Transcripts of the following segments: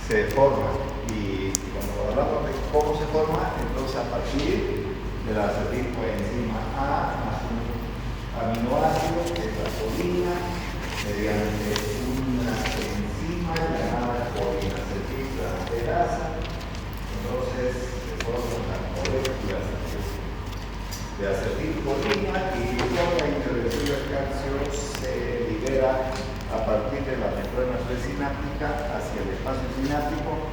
se forma. Y cuando hablamos de cómo se forma, entonces a partir de la acetilcoenzima A más un aminoácido que es la colina, mediante una enzima llamada colinacetiltransferasa, entonces se forman las moléculas de acetilcolina y por la intervención del calcio se libera a partir de la membrana presináptica hacia el espacio sináptico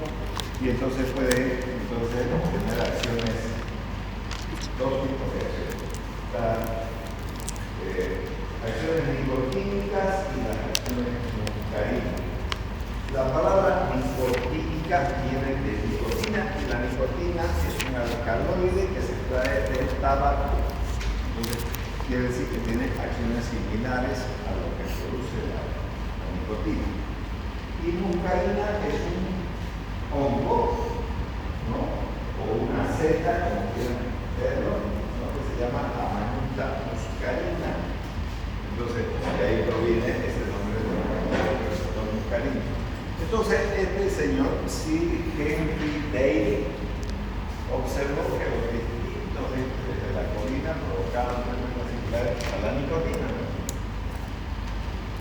y entonces puede obtener acciones, dos tipos de acciones. Acciones nicotínicas y las acciones muscarínicas. La palabra nicotínica viene de nicotina y la nicotina es un alcaloide que se extrae del tabaco. Entonces, quiere decir que tiene acciones similares a lo que produce la nicotina. Y muscarina es un hongo, ¿no? O una seta, como quieran verlo, ¿no? Que se llama Amanita muscarina. Entonces, de ahí proviene ese nombre del receptor muscarino. Entonces, este señor, Sir Henry Day, observó que los distintos de la colina provocaban fenómenos similares a la nicotina, ¿no?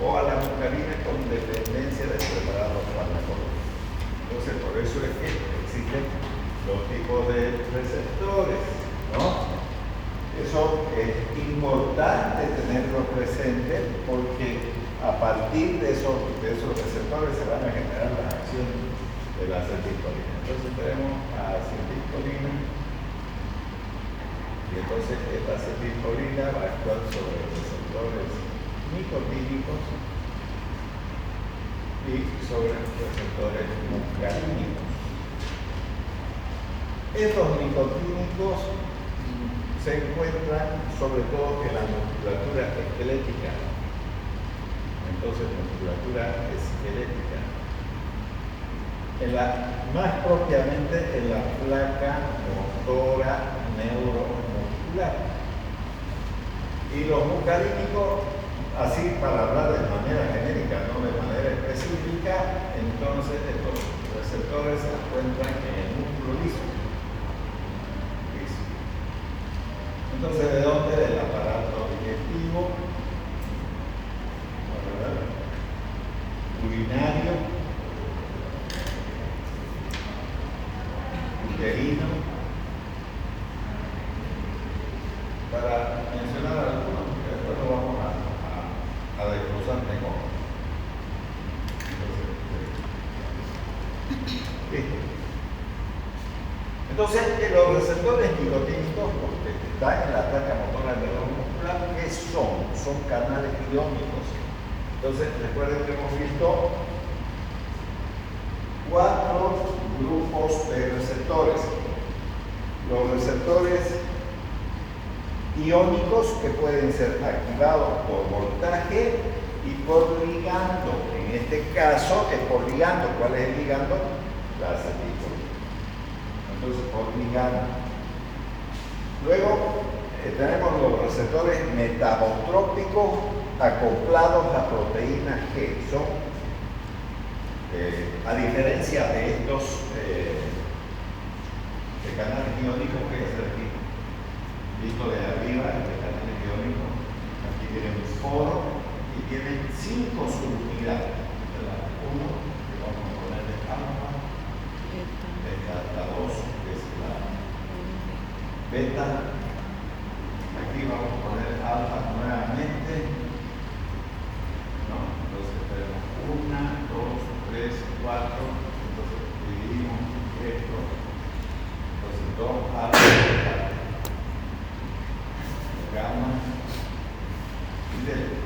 O a la muscarina con dependencia del preparado farmacológico. Entonces, por eso es que existen dos tipos de receptores, ¿no? Eso es importante tenerlo presente porque a partir de esos receptores se van a generar las acciones de la acetilcolina. Entonces tenemos a acetilcolina y entonces esta acetilcolina va a actuar sobre los receptores nicotínicos y sobre los receptores muscarínicos. Estos nicotínicos se encuentran sobre todo en la musculatura esquelética. Entonces, musculatura esquelética. Más propiamente en la placa motora neuromuscular. Y los muscarínicos, así para hablar de manera genérica, no de manera específica, entonces estos receptores se encuentran en el músculo liso. Entonces, ¿de dónde? Del aparato digestivo, urinario, uterino, para mencionar algunos, porque después lo vamos a desglosar mejor. Entonces, los receptores nicotínicos, porque están en la placa motora neuromuscular, ¿qué son? Son canales iónicos. Entonces, recuerden que hemos visto 4 grupos de receptores. Los receptores iónicos que pueden ser activados por voltaje y por ligando. En este caso es por ligando. ¿Cuál es el ligando? La acetilcolina. Entonces, por ligando. Luego tenemos los receptores metabotrópicos acoplados a proteínas G. Son, a diferencia de estos de canales iónicos que es aquí, visto de arriba, de canales iónicos, aquí tienen un foro y tienen 5 subunidades. Uno, que vamos a poner de alfa, la 2, que es la beta. Aquí vamos a poner alfa nuevamente. ¿No? Entonces tenemos 1, 2, 3, 4. Entonces dividimos esto. Entonces 2 alfa, gamma y delta.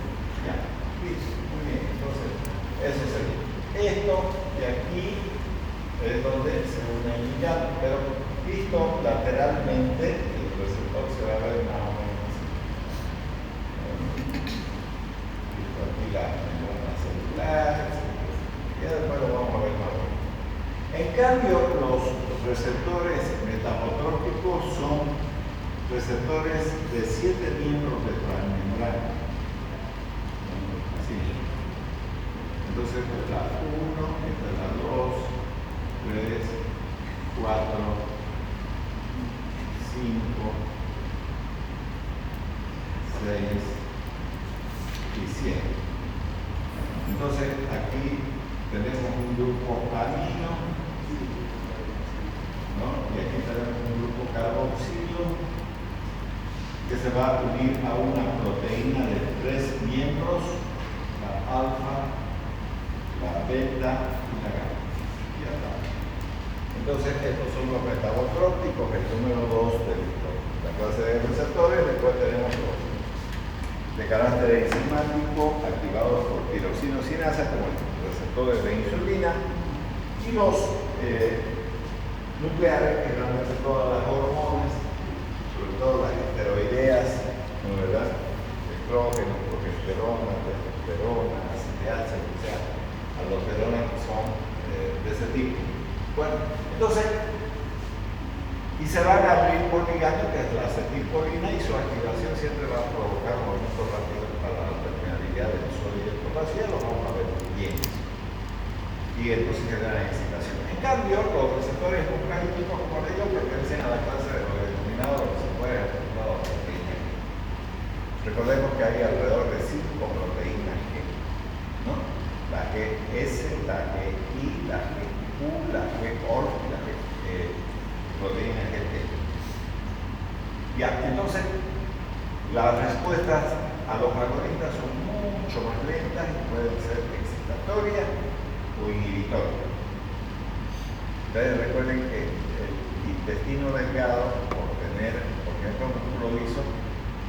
Ya, listo, muy bien. Entonces, eso sería. Esto de aquí es donde se une el ligando, pero visto lateralmente, el receptor se va a ver más o menos así. Visto aquí la membrana celular, y después lo vamos a ver más o menos. En cambio, los receptores metabotrópicos son receptores de 7 miembros de transmembrana. Así. Entonces, esta es la 1, esta es la 2, 4, 5, 6 y 7. Entonces aquí tenemos un grupo amino, ¿no? Y aquí tenemos un grupo carboxilo que se va a unir a una proteína de 3 miembros, la alfa, la beta y la gamma. Ya está. Entonces estos son los metabotrópicos, el número 2 de la clase de receptores. Después tenemos los de carácter enzimático activados por tiroxinosinasa como el receptores de insulina y los nucleares, que realmente todas las hormonas, sobre todo las esteroideas, ¿no, verdad? Estrógeno, progesterona, testosterona, ACTH, o sea, aldosterona, que son de ese tipo. Bueno, entonces, y se van a abrir por ligando, que es la acetilcolina, y su activación siempre va a provocar movimientos rápidos para la permeabilidad del sodio y el potasio, lo vamos a ver bien. Y entonces generan excitación. En cambio, los receptores muscarínicos, como le digo, pertenecen a la clase de los denominados receptores activados por proteína G. Recordemos que hay alrededor de 5 proteínas G, ¿no? La GS, la GI, la GQ, la GORF y la proteína GT. Ya, entonces, las respuestas a los agonistas son mucho más lentas y pueden ser excitatorias o inhibitorias. Ustedes recuerden que el intestino delgado, por tener, por ejemplo, músculo liso,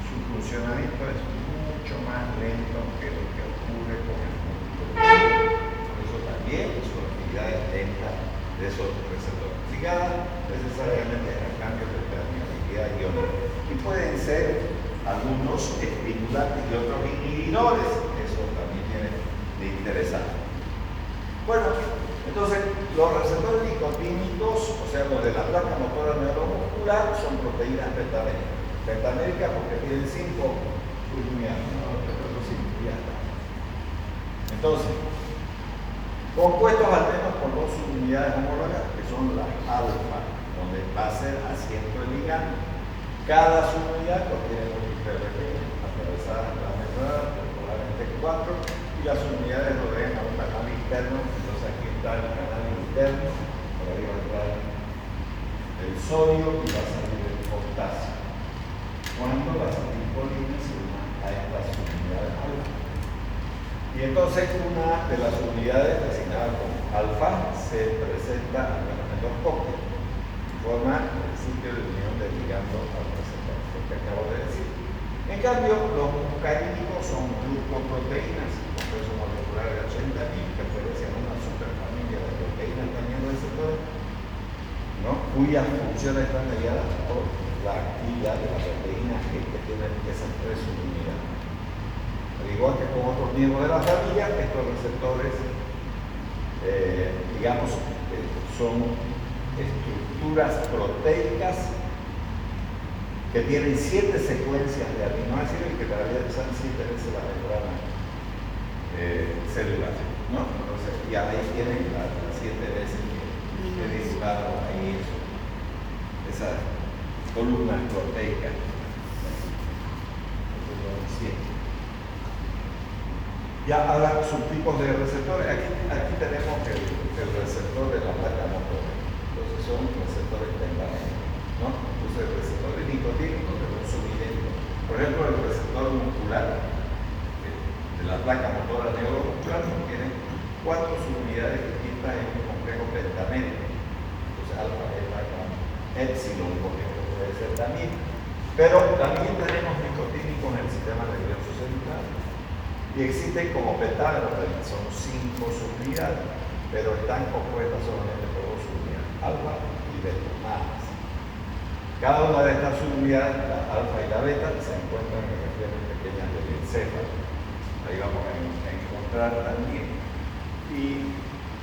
su funcionamiento es mucho más lento que lo que ocurre con el músculo grueso. Por eso también su actividad es lenta de esos receptores. Ligadas necesariamente a cambios de permeabilidad iónica. Y pueden ser algunos estimulantes y otros inhibidores. Eso también tiene de interesante. Bueno, entonces los receptores nicotínicos, o sea, los de la placa motora neuromuscular, son proteínas pentaméricas. Pentaméricas porque tienen 5 unidades, ¿no? Ya está. Entonces, compuestos al menos con 2 unidades homólogas, que son las alfa, donde va a ser asiento el ligando. Cada subunidad contiene un PRP atravesadas en la membrana, particularmente 4, y las unidades rodean a un canal interno. Entonces aquí está el canal interno, por ahí va a entrar el sodio y va a salir el potasio. Cuando las acetilcolinas se unan a estas unidades alfa. Y entonces una de las unidades designadas como alfa se presenta al menos en 2 copias, forma el sitio de unión del ligando al receptor, lo que acabo de decir. En cambio, los muscarínicos son glucoproteínas, con peso molecular de 80.000, que pertenecen a una superfamilia de proteínas también receptores, ¿no? Cuyas funciones están mediadas por la actividad de la proteína G, que tienen esas 3 unidades. Al igual que con otros miembros de la familia, estos receptores, digamos, son estructuras proteicas que tienen 7 secuencias de aminoácidos y que atraviesan 7 veces la membrana celular, ¿no? Entonces, y ahí tienen las 7 veces que he dibujado ahí esas columnas proteicas. Ya ahora subtipos de receptores. Aquí tenemos el receptor de la placa motora. Entonces son receptores pentaméricos, ¿no? Entonces receptores nicotínicos que son subidénticos. Por ejemplo, el receptor muscular de la placa motora neuromuscular tiene 4 subunidades distintas en un complejo pentamérico. Entonces alfa, beta, gamma, epsilon, por ejemplo, puede ser también. Pero también tenemos nicotínicos en el sistema nervioso central. Y existen como pentámeros, son 5 subunidades, pero están compuestas solamente por 2 subunidades, alfa y beta, nada más. Cada una de estas subunidades, la alfa y la beta, se encuentran en regiones pequeñas del encéfalo. Ahí vamos a encontrar también. Y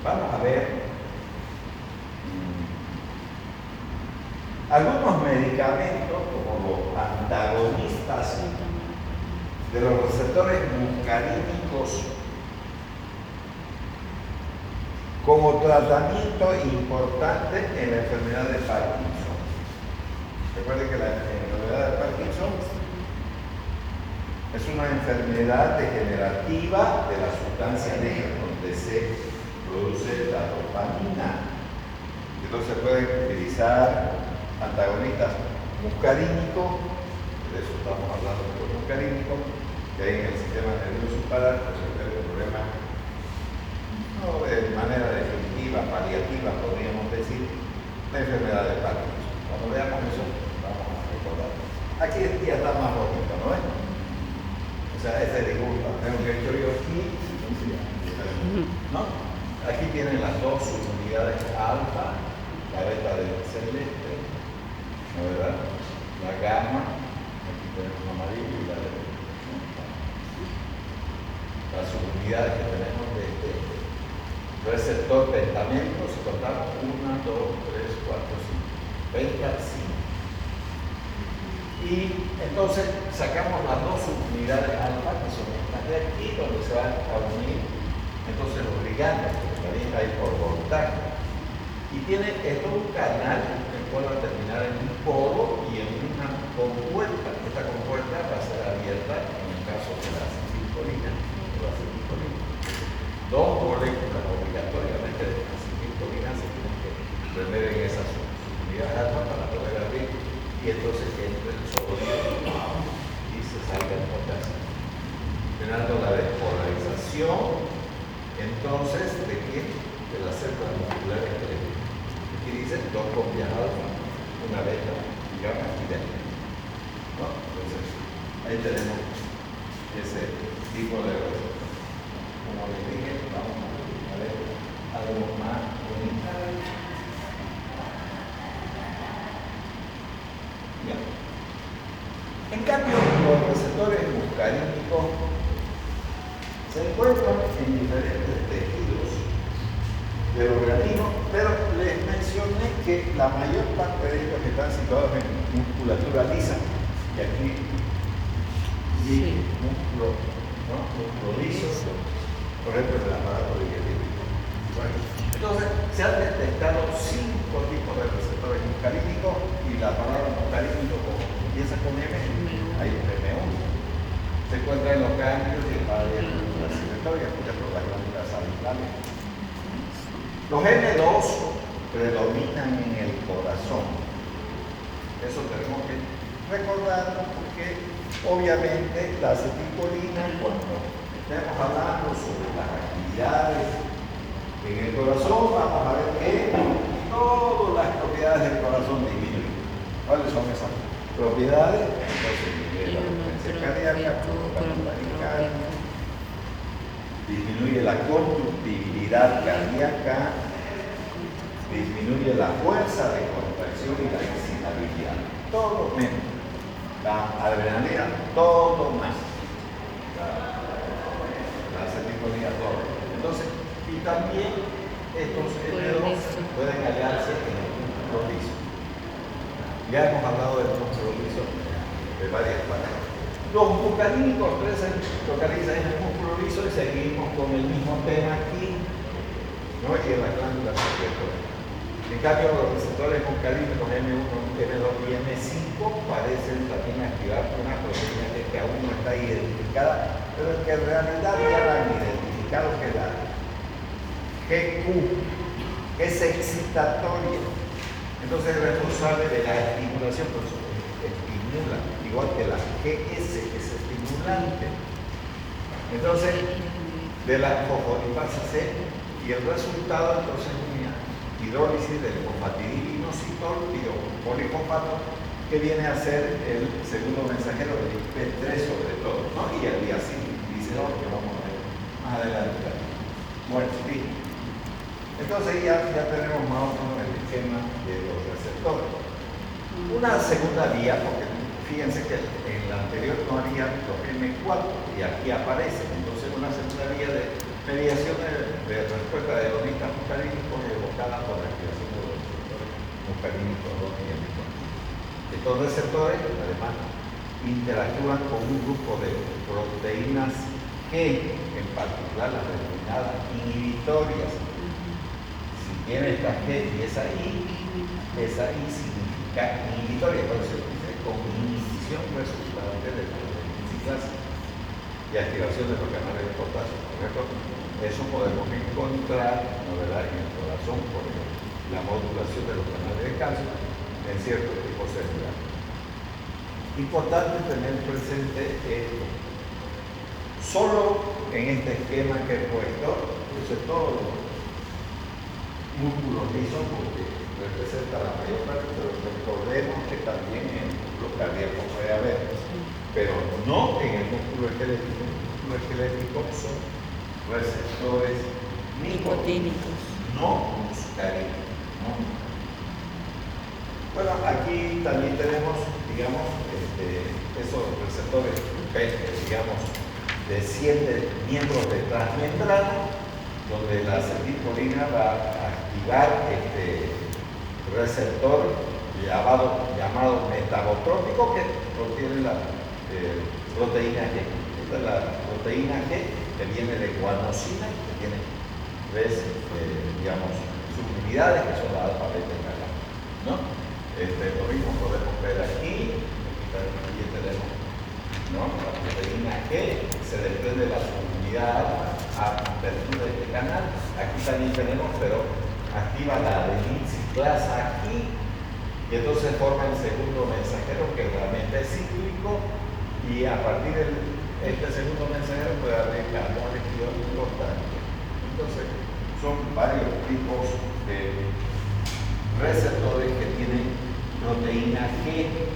vamos a ver algunos medicamentos como los antagonistas de los receptores muscarínicos como tratamiento importante en la enfermedad de Parkinson. Recuerden que la enfermedad de Parkinson es una enfermedad degenerativa de la sustancia negra, donde se produce la dopamina. Entonces se pueden utilizar antagonistas muscarínicos, de eso estamos hablando de los muscarínicos, que hay en el sistema nervioso para resolver el problema, no de manera definitiva, paliativa, podríamos decir, la enfermedad de Parkinson. Cuando veamos eso, vamos a recordar. Aquí el día está más bonito, ¿no es? O sea, este dibujo, tengo que hecho yo aquí, ¿no? Aquí tienen las dos unidades alfa, la beta del celeste, ¿no verdad? La gamma, aquí tenemos amarillo y la de las unidades que tenemos de este receptor pentamento, si contamos 1, 2, 3, 4, 5, penta 5. Y entonces sacamos las dos unidades alfa, que son estas de aquí, donde se van a unir entonces los ligandos, que también hay por voltaje. Y tiene esto un canal, el cual va a terminar en un poro y en una compuerta. Esta compuerta va a ser abierta en el caso de la acetilcolina. Dos moléculas obligatoriamente de acetilcolina se tienen que prender en esas unidades alfa para poder abrir y entonces entre el sodio y se salga el potasio, generando la despolarización entonces de qué? De las células musculares eléctricas. Aquí dice dos copias alfa, una beta y gamma y delta, ¿no? Entonces ahí tenemos ese tipo de receptor. Como les dije, vamos a ver algo más bonito. Bien. En cambio, los receptores muscarínicos se encuentran en diferentes tejidos del organismo, pero les mencioné que la mayor parte de ellos están situados en musculatura lisa. Y aquí, músculo, ¿no? Músculo liso, por ejemplo, el aparato digestivo. Bueno, entonces, se han detectado 5 tipos de receptores muscarínicos y la palabra muscarínico, como empieza con M, hay un M1. Se encuentra en los ganglios y en varias glándulas secretorias, por ejemplo, las glándulas salivares. Los M2 predominan en el corazón. Eso tenemos que recordarlo porque obviamente la acetilcolina, cuando estemos hablando sobre las actividades en el corazón, vamos a ver que todas las propiedades del corazón disminuyen. ¿Cuáles son esas propiedades? Entonces, disminuye la frecuencia cardíaca, disminuye la conductibilidad cardíaca, disminuye la fuerza de contracción y la excitabilidad. Todo menos. La adrenalina, todo más. La acetilcolina, todo. Entonces, y también estos M2 pueden hallarse en el músculo liso. Ya hemos hablado del músculo liso de varias maneras. Los muscarínicos se localizan en el músculo liso y seguimos con el mismo tema aquí, ¿no? Y en las glándulas secretorias. En cambio, los receptores muscarínicos M1, M2 y M5 parecen también activar una proteína que aún no está identificada, pero que en realidad ya la han identificado, que la GQ es excitatoria. Entonces es responsable de la estimulación, por eso estimula, igual que la GS, que es estimulante. Entonces, de la fosfolipasa C, y el resultado entonces es una hidrólisis del fosfatidilinositol y polifosfato, que viene a ser el segundo mensajero del IP3 sobre todo, ¿no? Y el diacidiglicerol, que vamos a ver más adelante. Bueno, sí. Entonces ya tenemos más o menos el esquema de los receptores. Una segunda vía, porque fíjense que en la anterior no había los M4 y aquí aparecen. Entonces una segunda vía de mediación de respuesta de hedonistas muscarínicos evocada por la activación de los receptores muscarínicos 2 y M4. Estos receptores además interactúan con un grupo de proteínas G, en particular las denominadas inhibitorias, tiene esta G y esa I significa inhibitoria, por eso dice con inhibición resultante de la ciclasa y activación de los canales de potasio, ¿correcto? Eso podemos encontrar, ¿no, verdad?, en el corazón, por ejemplo, la modulación de los canales de calcio en ciertos tipos celulares. Importante tener presente esto. Solo en este esquema que he puesto, puse todos los músculos lisos porque representa la mayor parte, pero recordemos que también en el músculo cardíaco puede haber, pero no en el músculo esquelético. El músculo esquelético son receptores nicotínicos, no muscarínicos. ¿No? Bueno, aquí también tenemos, digamos, esos receptores que, digamos, descienden miembros de transmembrana, donde la acetilcolina va a activar este receptor llamado metabotrópico que contiene la proteína G. Esta es la proteína G que viene de guanosina, que tiene tres, digamos, subunidades que son la alfa, beta y gamma, ¿no? Lo mismo podemos ver aquí también tenemos, ¿no?, la proteína G, se desprende de la subunidad alfa a apertura de este canal. Aquí también tenemos, pero activa la adenyl-ciclasa aquí, y entonces forma el segundo mensajero que realmente es cíclico, y a partir de este segundo mensajero puede haber carbones iónicos también. Entonces, son varios tipos de receptores que tienen proteína G.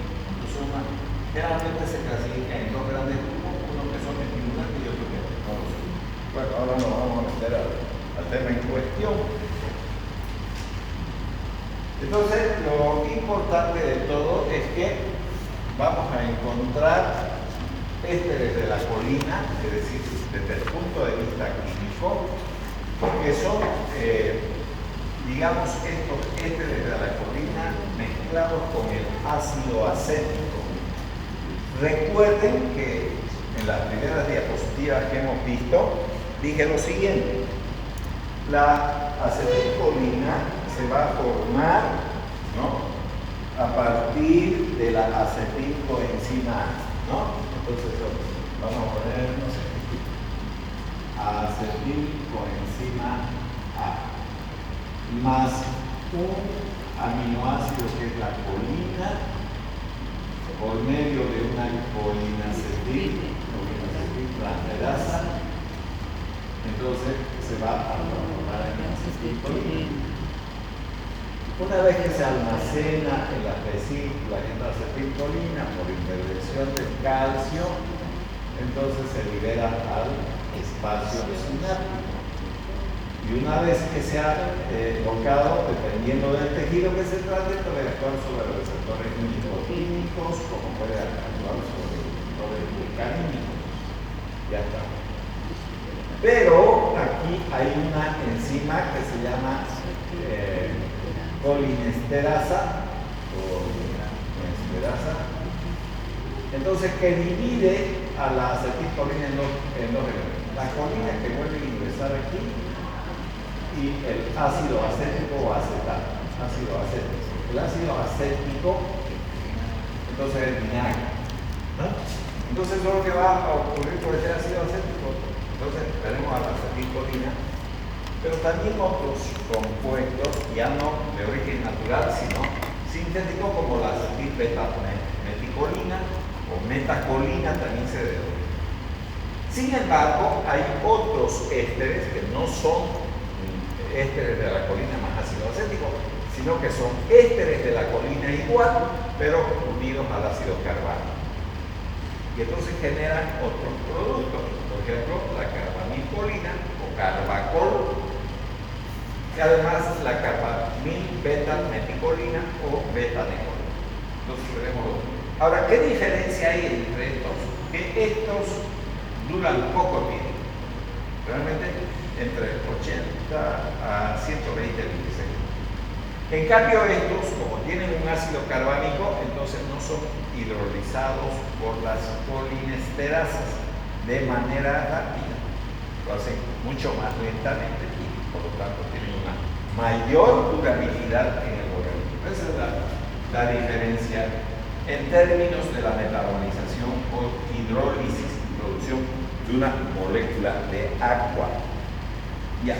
Generalmente se clasifican en dos grandes grupos, uno que son estimulantes y otro que no lo son. Bueno, ahora nos vamos a meter al tema en cuestión. Entonces, lo importante de todo es que vamos a encontrar ésteres de la colina, es decir, desde el punto de vista químico, que son, digamos, estos ésteres de la colina mezclados con el ácido acético. Recuerden que en las primeras diapositivas que hemos visto, dije lo siguiente: la acetilcolina se va a formar, ¿no?, a partir de la acetilcoenzima A, ¿no? Entonces, vamos a poner, no sé, acetilcoenzima A, más un aminoácido que es la colina, por medio de una colinacetil transferasa, entonces se va a transformar en acetilcolina. Una vez que se almacena en las vesículas esta acetilcolina por intervención del calcio, entonces se libera al espacio sináptico. Y una vez que se ha colocado, dependiendo del tejido que se trate, puede actuar sobre receptores nicotínicos, como puede actuar sobre receptores muscarínicos. Ya está. Pero aquí hay una enzima que se llama colinesterasa, entonces, que divide a la acetilcolina en dos elementos. La colina que vuelve a ingresar aquí y el ácido acético o acetato. El ácido acético, entonces es vinagre, ¿no? Entonces, lo que va a ocurrir por este ácido acético, entonces tenemos a la acetilcolina, pero también otros compuestos, ya no de origen natural, sino sintético, como la acetilbeta-meticolina o metacolina, también se denomina. Sin embargo, hay otros ésteres que no son ésteres de la colina más ácido acético, sino que son ésteres de la colina igual, pero unidos al ácido carbánico. Y entonces generan otros productos, por ejemplo, la carbamilcolina o carbacol, y además la carbamil-beta-meticolina o beta-necolina. Entonces veremos los. Ahora, ¿qué diferencia hay entre estos? Que estos duran poco tiempo, realmente entre 80 a 120 milisegundos. En cambio, estos, como tienen un ácido carbánico, entonces no son hidrolizados por las colinesterasas de manera rápida. Lo hacen mucho más lentamente y por lo tanto tienen una mayor durabilidad en el organismo. Esa es la diferencia en términos de la metabolización o hidrólisis y producción de una molécula de agua. Ya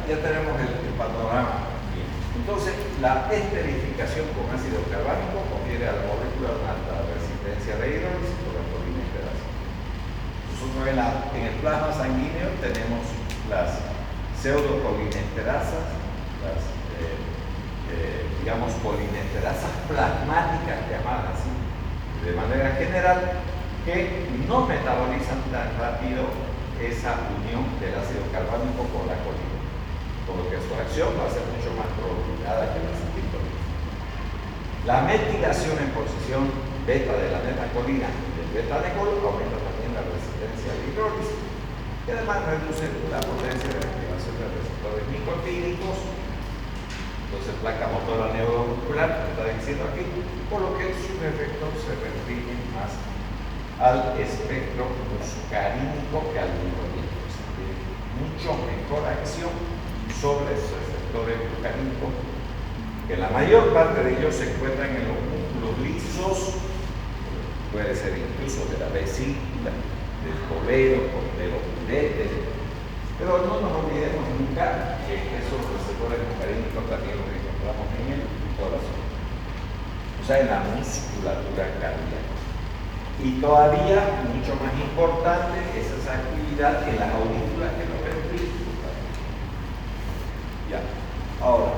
tenemos el panorama. Bien. Entonces, la esterificación con ácido carbánico confiere a la molécula una alta resistencia de hidrólisis por la colinesterasa. Nosotros en el plasma sanguíneo tenemos las pseudocolinesterasas, las digamos colinesterasas plasmáticas llamadas así, de manera general, que no metabolizan tan rápido esa unión del ácido carbánico con la colina, por lo que su acción va a ser mucho más prolongada que la acetilcolina. La metilación en posición beta de la metacolina y del beta-decol aumenta también la resistencia a la hidrólisis, y además reduce la potencia de la activación de receptores nicotínicos. Entonces, placa motora neuromuscular, está diciendo aquí, por lo que sus efectos se restringen más al espectro muscarínico que al nicotínico. O sea, tiene mucho mejor acción sobre esos receptores muscarínicos, que la mayor parte de ellos se encuentran en los músculos lisos, puede ser incluso de la vesícula, del colero, de los piletes. Pero no nos olvidemos nunca que esos receptores muscarínicos también los encontramos en el corazón, o sea, en la musculatura cardíaca. Y todavía, mucho más importante, es esa actividad en las aurículas que los ventrículos. Ya. Ahora,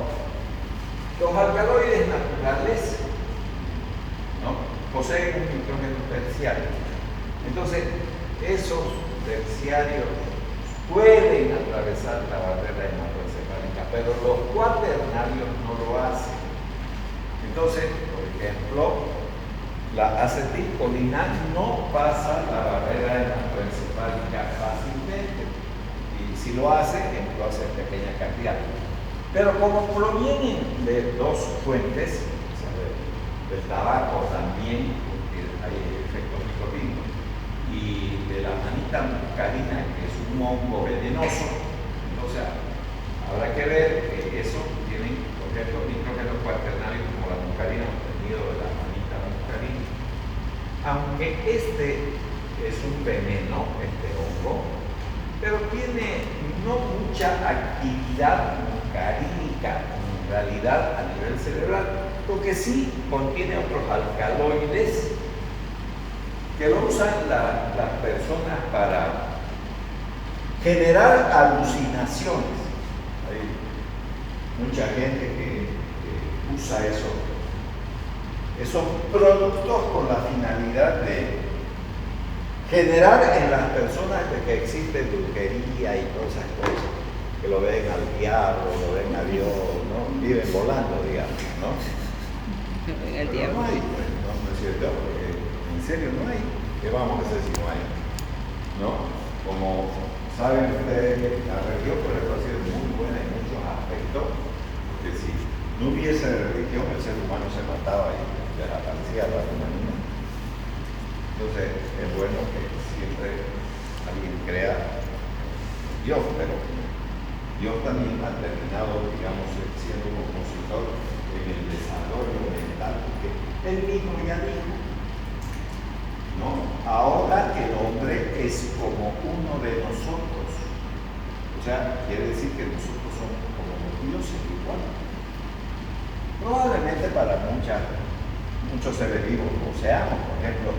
los alcaloides naturales, ¿no?, poseen un nitrógeno terciario. Entonces, esos terciarios pueden atravesar la barrera hematoencefálica, pero los cuaternarios no lo hacen. Entonces, por ejemplo, la acetilcolina no pasa la barrera hematoencefálica fácilmente, y si lo hace en pequeña cantidad. Pero como provienen de dos fuentes, o sea, del tabaco también, porque hay efectos nicotínicos, y de la manita muscarina, que es un hongo venenoso, entonces habrá que ver que eso tienen, por ejemplo, nitrógenos cuaternarios como la muscarina obtenido de la manita muscarina. Aunque este es un veneno, este hongo, pero tiene no mucha actividad muscarínica en realidad a nivel cerebral, porque sí contiene otros alcaloides que lo usan las personas para generar alucinaciones. Hay mucha gente que usa esos productos con la finalidad de generar en las personas de que existe brujería y todas esas cosas, que lo ven al diablo, lo ven a Dios, ¿no? Viven volando, digamos, ¿no? El diablo. No hay, pues, no es cierto, porque en serio no hay. ¿Qué vamos a hacer si no hay? ¿No? Como saben ustedes, la religión, por ejemplo, ha sido muy buena en muchos aspectos, porque si no hubiese religión, el ser humano se mataba y desaparecía la humanidad. Entonces, es bueno que siempre alguien crea Dios, pero Dios también ha terminado, digamos, siendo un compositor en el desarrollo mental, porque él mismo ya dijo, ¿no? Ahora el hombre es como uno de nosotros. O sea, quiere decir que nosotros somos como los dioses igual. Probablemente para muchos seres vivos lo seamos. Por ejemplo,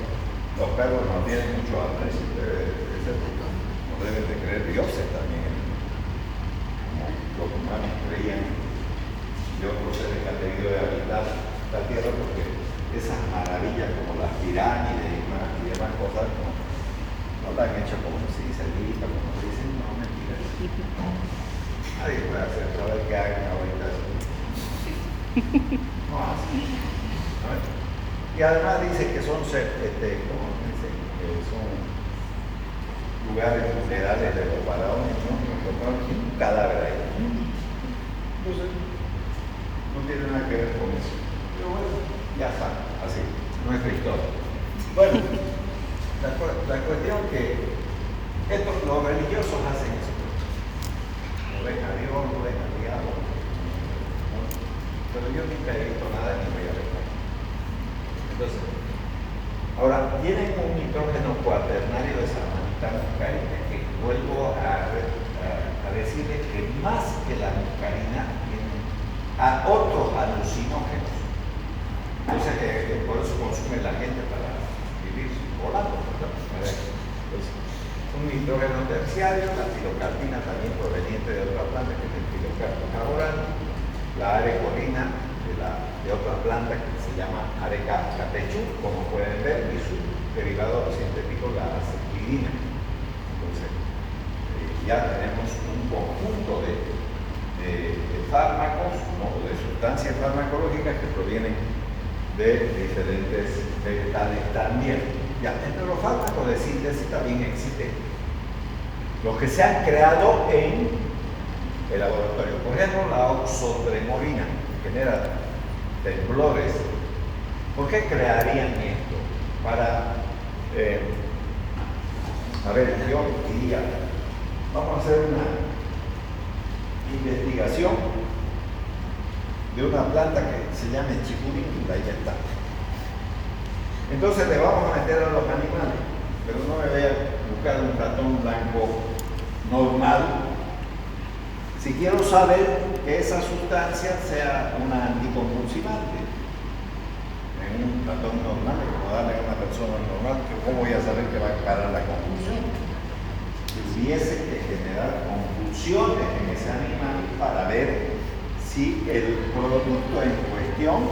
los perros no tienen mucho aprecio, no deben de creer dioses también, como los humanos creían de otros seres que han tenido de habitar la tierra, porque esas maravillas como las pirámides y demás cosas no la han hecho como se dice el libro, como se dicen, no, mentiras. No. Nadie puede hacer saber que hagan ahorita eso. No hacen. ¿No? Y además dice que son, ¿cómo dicen? Que son lugares funerales de los faraones, ¿no? Encontraron un cadáver ahí. Entonces, no tiene nada que ver con eso. Pero bueno, ya está, así, nuestra historia. Bueno, la cuestión que los religiosos hacen eso. ruega a Dios, ruega al diablo, ¿no? Pero yo nunca he visto nada ni voy a ver nada. Entonces, ahora, tienen un nitrógeno cuaternario de samanita muscarina, que vuelvo a decirles que más que la muscarina tienen a otros alucinógenos. Entonces, por eso consume la gente para vivir volando, ¿no? Pues, un nitrógeno terciario, la tirocarpina también proveniente de otra planta que es el tirocarpina oral, la arecolina de otra planta que se llama Areca catechu, como pueden ver, y su derivado sintético, la acetidina. Entonces, ya tenemos un conjunto de fármacos, ¿no? De sustancias farmacológicas que provienen de diferentes vegetales también. Ya, entre los fármacos de síntesis también existen los que se han creado en el laboratorio. Por ejemplo, la oxotremorina, que genera temblores. ¿Por qué crearían esto? Para, a ver, yo diría, vamos a hacer una investigación de una planta que se llama chicurín, ahí está. Entonces le vamos a meter a los animales, pero no me voy a buscar un ratón blanco normal. Si quiero saber que esa sustancia sea una anticonvulsivante, en un ratón normal, como darle a una persona normal, ¿cómo voy a saber que va a parar la convulsión? Tuviese que generar convulsiones en ese animal para ver si el producto en cuestión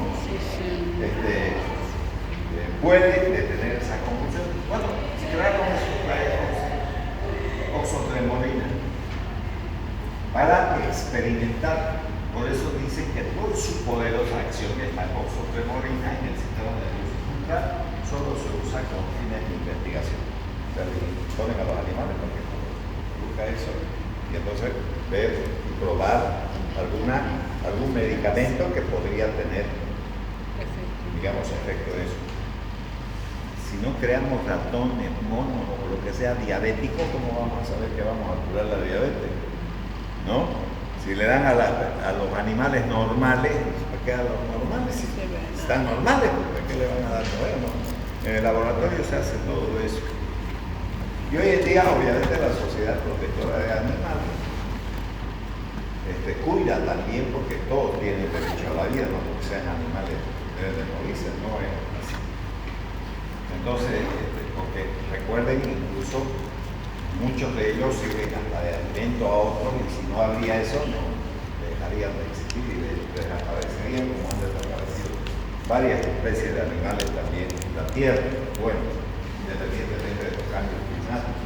puede detener esa convulsión. Bueno, si crearon oxotremorina para experimentar. Por eso dicen que por su poderosa acción de la oxotremorina en el sistema nervioso central solo se usa con fines de investigación. O sea, ponen a los animales porque busca eso y entonces ver y probar algún medicamento que podría tener, digamos, efecto de eso. Si no creamos ratones, monos o lo que sea diabético, ¿cómo vamos a saber que vamos a curar la diabetes? ¿No? Si le dan a los animales normales, ¿para qué a los normales? Si están normales, ¿para qué le van a dar nuevos? En el laboratorio se hace todo eso. Y hoy en día, obviamente, la Sociedad Protectora de Animales cuida también, porque todos tienen derecho a la vida, no porque sean animales deben de morirse, no es así. Entonces, porque recuerden, incluso muchos de ellos sirven hasta de alimento a otros, y si no habría eso, no dejarían de existir y desaparecerían, como han desaparecido varias especies de animales también en la Tierra, bueno, independientemente de los cambios climáticos.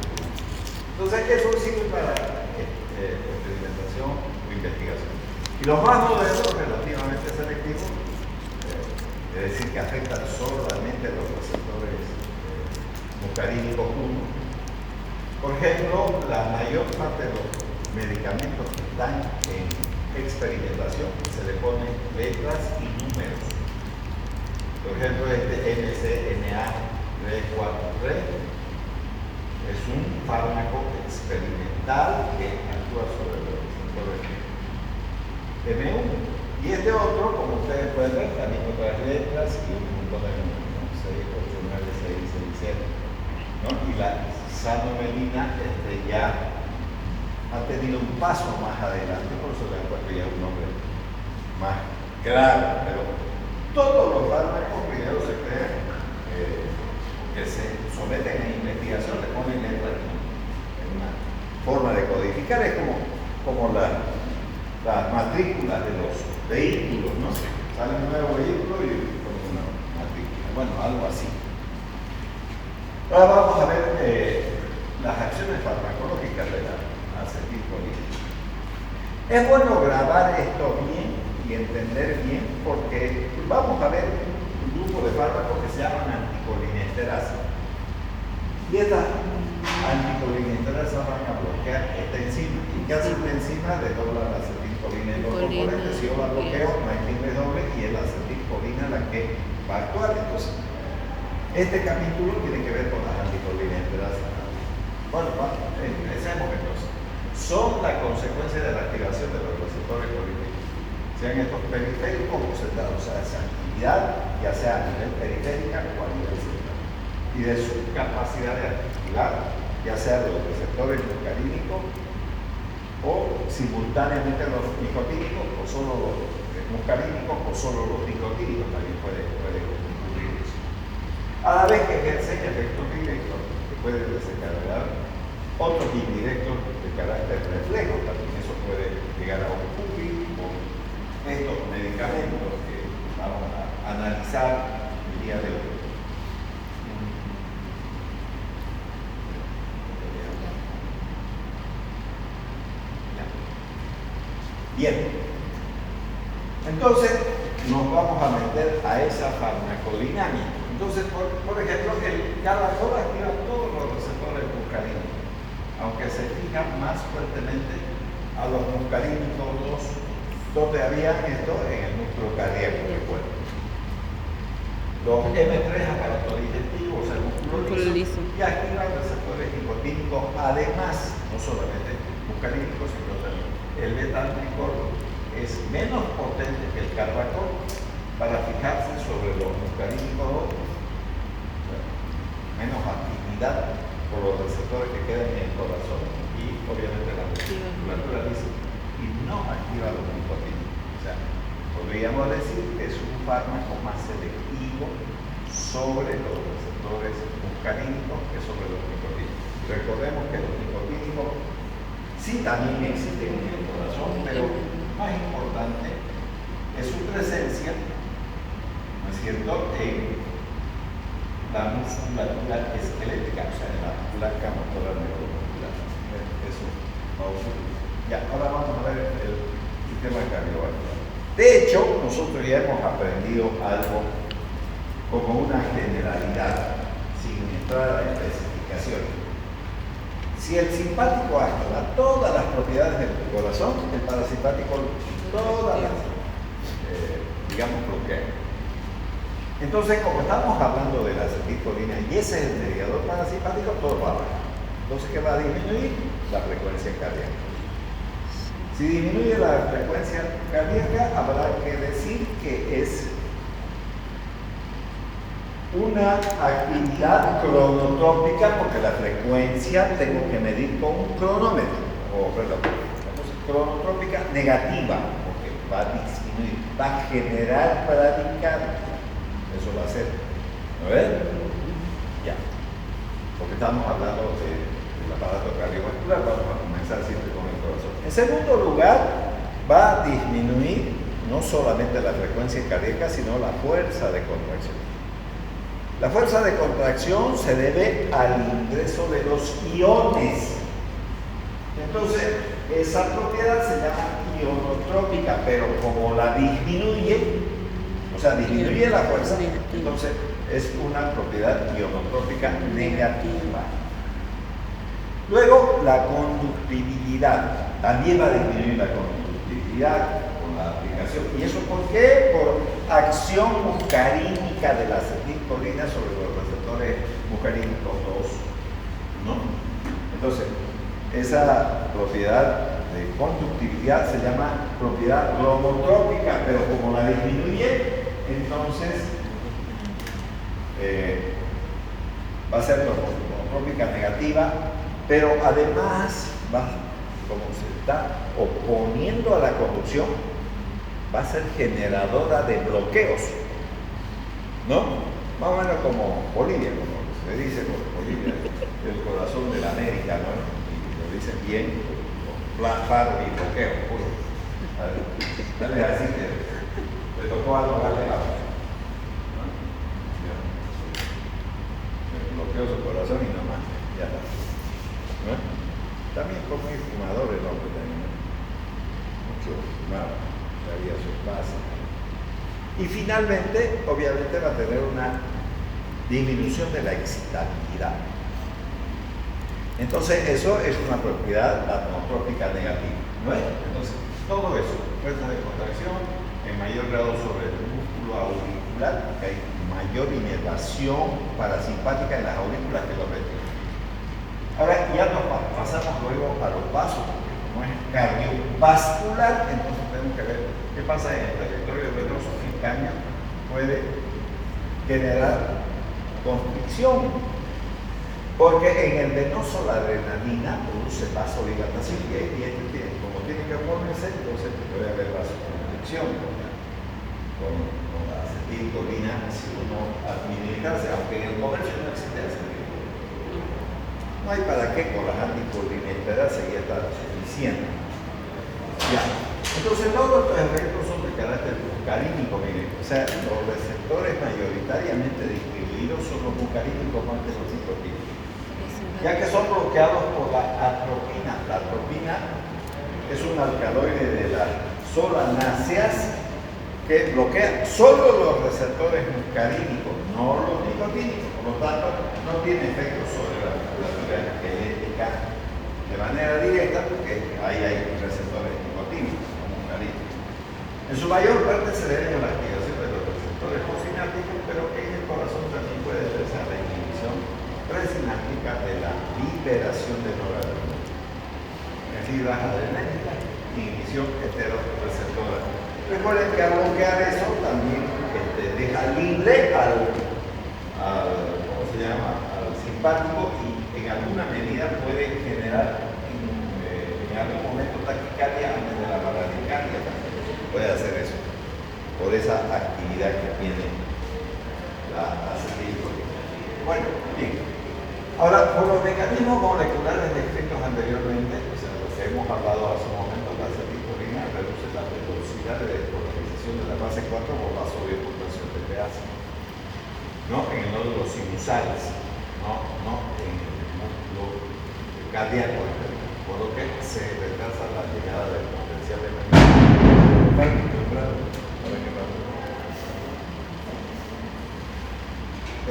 Entonces, eso sirve para experimentación o investigación. Y los más modernos, relativamente selectivos, es decir, que afectan solamente a los receptores muscarínicos 1. Por ejemplo, la mayor parte de los medicamentos que están en experimentación se le ponen letras y números. Por ejemplo, este MCNA343 es un fármaco experimental que actúa sobre los receptores M1. Y este otro, como ustedes pueden ver, también otras letras y un montón de números, 6, 8, 9, 6, 6, 7. ¿No? Y la sanomelina ya ha tenido un paso más adelante, por eso le han puesto ya un nombre más claro, pero todos los fármacos primero se crean, que se someten a investigación, le ponen letras en una forma de codificar, es como las matrículas de los vehículos, ¿no? Sale un nuevo vehículo y ponen una matrícula, bueno, algo así. Ahora vamos a ver las acciones farmacológicas de la acetilcolina. Es bueno grabar esto bien y entender bien, porque vamos a ver un grupo de fármacos que se llaman anticolinesterasa. Y estas anticolinesterasas van a bloquear esta enzima. ¿Y qué hace esta enzima? Desdobla la acetilcolina en los componentes. Si yo la bloqueo, no hay quien me doble y es la acetilcolina la que va a actuar. Entonces, este capítulo tiene que ver con las anticolinesterasas. Bueno, empecemos entonces. son la consecuencia de la activación de los receptores colíticos. Sean estos periféricos o centrales, o sea, esa actividad, ya sea a nivel periférica o a nivel central. Y de su capacidad de activar, ya sea los receptores muscarínicos o simultáneamente los nicotínicos, o solo los muscarínicos, o solo los nicotínicos, también puede ocurrir eso. A la vez que ejercen efectos directos, que pueden desencadenar otros indirectos de carácter reflejo, también eso puede llegar a ocurrir con estos medicamentos que vamos a analizar el día de hoy. Bien, entonces nos vamos a meter a esa farmacodinámica. Entonces, por ejemplo, el carbacol activa todos los receptores muscarínicos, aunque se fija más fuertemente a los muscarínicos donde había esto en el músculo cardíaco del cuerpo. Los M3 aparato digestivo, o sea, el músculo liso, y activan receptores nicotínicos, además, no solamente muscarínicos, sino también el beta-glucol es menos potente que el carbacol para fijarse sobre los muscarínicos, menos actividad por los receptores que quedan en el corazón y obviamente la musculatura lisa, y no activa los nicotínicos. O sea, podríamos decir que es un fármaco más selectivo sobre los receptores muscarínicos que sobre los nicotínicos. Recordemos que los nicotínicos sí también existen en el corazón, pero más importante es su presencia, ¿no es cierto?, en la musculatura esquelética, o sea, en la placa motora neuromuscular. Eso va a ocurrir. Ya, ahora vamos a ver el sistema cardiovascular. De hecho, nosotros ya hemos aprendido algo como una generalidad, sin entrar a especificaciones. Si el simpático activa todas las propiedades del corazón, el parasimpático todas las, digamos, bloquea. Entonces, como estamos hablando de la acetilcolina y ese es el mediador parasimpático, todo va a bajar. Entonces, ¿qué va a disminuir? La frecuencia cardíaca. Si disminuye la frecuencia cardíaca, habrá que decir que es una actividad cronotrópica, porque la frecuencia tengo que medir con un cronómetro o reloj. Entonces, cronotrópica negativa, porque va a disminuir, va a generar bradicardia. Eso va a ser, ¿no ves? Ya. Porque estamos hablando del aparato cardiovascular, vamos a comenzar siempre con el corazón. En segundo lugar, va a disminuir no solamente la frecuencia cardíaca, sino la fuerza de contracción. La fuerza de contracción se debe al ingreso de los iones. Entonces, esa propiedad se llama ionotrópica, pero como la disminuye, o sea, disminuye la fuerza, entonces es una propiedad ionotrópica negativa. Luego, la conductibilidad. También va a disminuir la conductibilidad con la aplicación. ¿Y eso por qué? Por acción muscarínica de la acetilcolina sobre los receptores muscarínicos 2, ¿no? Entonces, esa propiedad de conductividad se llama propiedad cromotrópica, pero como la disminuye, entonces va a ser cromotrópica negativa, pero además como se está oponiendo a la conducción, va a ser generadora de bloqueos, ¿no? Más o menos como Bolivia, como se dice Bolivia, el corazón de la América, ¿no? Y lo dicen bien, paro y bloqueo, puro. Dale así que le tocó algo, dale a bloqueo su corazón y no más, ya está. ¿No? También como muy fumador el hombre también, ¿no? Mucho fumado, sabía su base. Y finalmente, obviamente va a tener una disminución de la excitabilidad. Entonces, eso es una propiedad atmotrópica negativa, ¿no es? Entonces, todo eso, fuerza de contracción en mayor grado sobre el músculo auricular, porque hay mayor inervación parasimpática en las aurículas que los ventrículos. Ahora, ya nos pasamos luego a los vasos, porque como es cardiovascular, entonces tenemos que ver qué pasa en el territorio venoso que en cambio puede generar constricción. Porque en el venoso la adrenalina produce vasodilatación y como tiene que ponerse, entonces puede haber vasoconstricción con la acetilcolina si uno administrase, aunque en el comercio no existe acetilcolina. No hay para qué con las anticolinesterasas y ya está suficiente. Ya. Entonces todos estos efectos son de carácter muscarínico, miren. O sea, los receptores mayoritariamente distribuidos son los muscarínicos más que los citoquímicos. Ya que son bloqueados por la atropina. La atropina es un alcaloide de las solanáceas que bloquea solo los receptores muscarínicos, no los nicotínicos. Por lo tanto, no tiene efecto sobre la musculatura esquelética de manera directa porque ahí hay receptores nicotínicos, muscarínicos. En su mayor parte se deben a la activación de los receptores postsinápticos, pero en el corazón también puede verse a la inhibición presináptica de la liberación de noradrenalina. Es decir, las adrenérgicas, inhibición heteroreceptora. Recuerden que al bloquear eso también deja libre al ¿cómo se llama? Al simpático y en alguna medida puede generar en algún momento taquicardia antes de la paradicardia. Puede hacer eso por esa actividad que tiene la acetilcolina. Bueno, bien. Ahora, por los mecanismos moleculares descritos anteriormente, o sea, los que hemos hablado hace un momento, la acetilcolina reduce la velocidad de despolarización de la fase 4 por vasodilatación de pH, ¿no? En el nódulo sinusales, no en el músculo cardíaco, por lo que se retrasa la llegada del potencial de